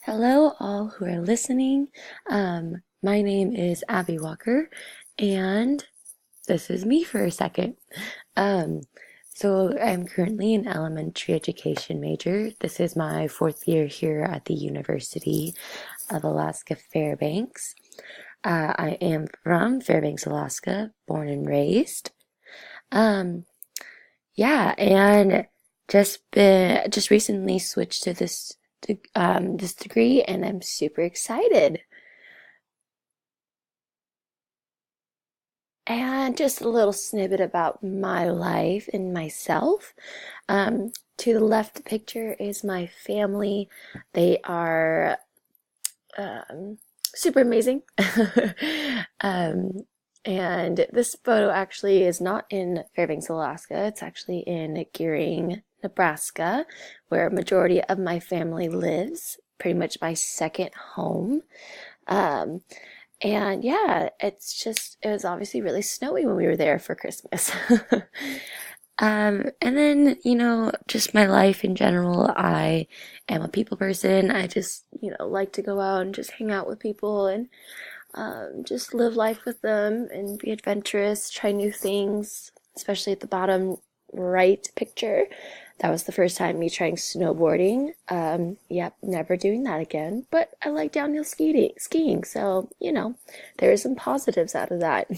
Hello, all who are listening. My name is Abby Walker, and this is me for a second. Um, so I'm currently an elementary education major. This is my fourth year here at the University of Alaska Fairbanks. I am from Fairbanks, Alaska, born and raised. Um, yeah, and just recently switched to this degree, and I'm super excited. And just a little snippet about my life and myself. To the left picture is my family. They are super amazing. um, and this photo actually is not in Fairbanks, Alaska. It's actually in Gearing, Nebraska, where a majority of my family lives, pretty much my second home. Um, and yeah, it was obviously really snowy when we were there for Christmas. And then, just my life in general, I am a people person. I just, like to go out and just hang out with people and just live life with them and be adventurous, try new things, especially at the bottom right picture. That was the first time me trying snowboarding. Yep, never doing that again. But I like downhill skiing, so there are some positives out of that.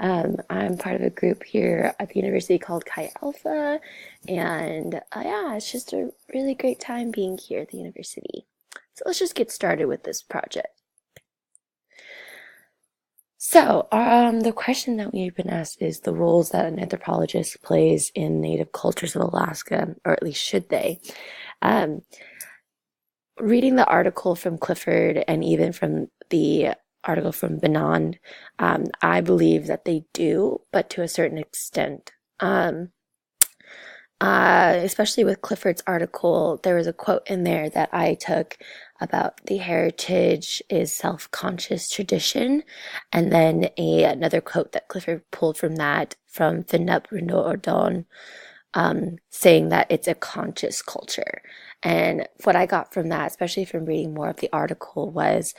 I'm part of a group here at the university called Chi Alpha, and yeah, it's just a really great time being here at the university. So let's just get started with this project. So, the question that we've been asked is the roles that an anthropologist plays in native cultures of Alaska, or at least should they? Um, Reading the article from Clifford and even from the article from Benand, I believe that they do, but to a certain extent. Especially with Clifford's article, there was a quote in there that I took about the heritage is self-conscious tradition, and then another quote that Clifford pulled from that from Finup Ordon, saying that it's a conscious culture. And what I got from that, especially from reading more of the article, was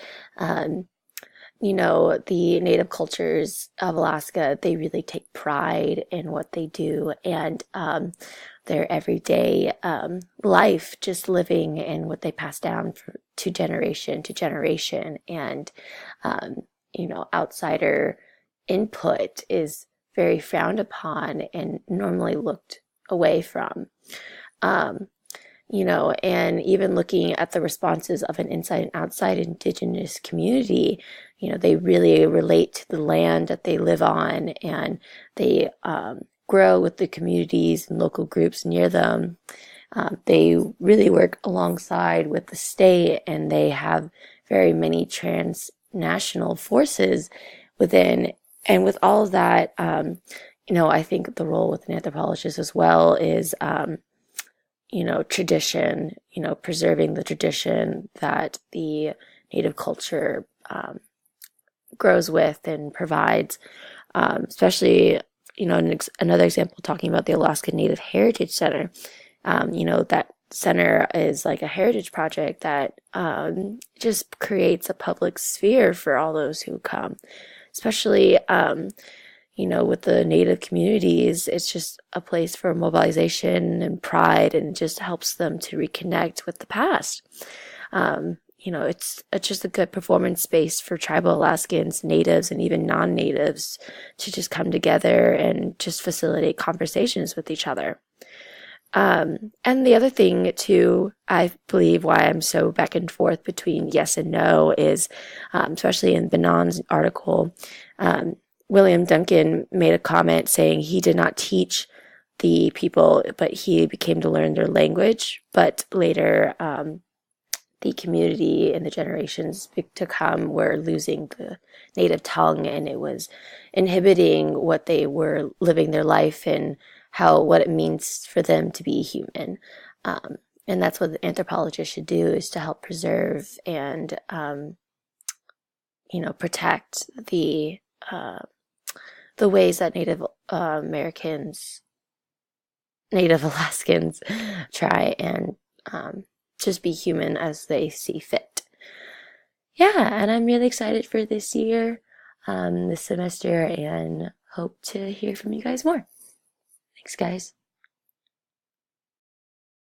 the native cultures of Alaska, they really take pride in what they do and their everyday life, just living in what they pass down to generation to generation. And, outsider input is very frowned upon and normally looked away from. Um, and even looking at the responses of an inside and outside Indigenous community, they really relate to the land that they live on, and they grow with the communities and local groups near them. They really work alongside with the state, and they have very many transnational forces within. And with all of that, I think the role with an anthropologist as well is tradition, preserving the tradition that the native culture grows with and provides, especially, another example talking about the Alaska Native Heritage Center. That center is like a heritage project that just creates a public sphere for all those who come, especially with the native communities. It's just a place for mobilization and pride, and just helps them to reconnect with the past. It's just a good performance space for tribal Alaskans, natives, and even non-natives to just come together and just facilitate conversations with each other. And the other thing too, I believe why I'm so back and forth between yes and no is, especially in Benand's article, William Duncan made a comment saying he did not teach the people, but he became to learn their language. But later, the community and the generations to come were losing the native tongue, and it was inhibiting what they were living their life and what it means for them to be human. And that's what the anthropologist should do, is to help preserve and, protect the ways that Native Native Alaskans try and just be human as they see fit. Yeah, and I'm really excited for this year, this semester, and hope to hear from you guys more. Thanks, guys.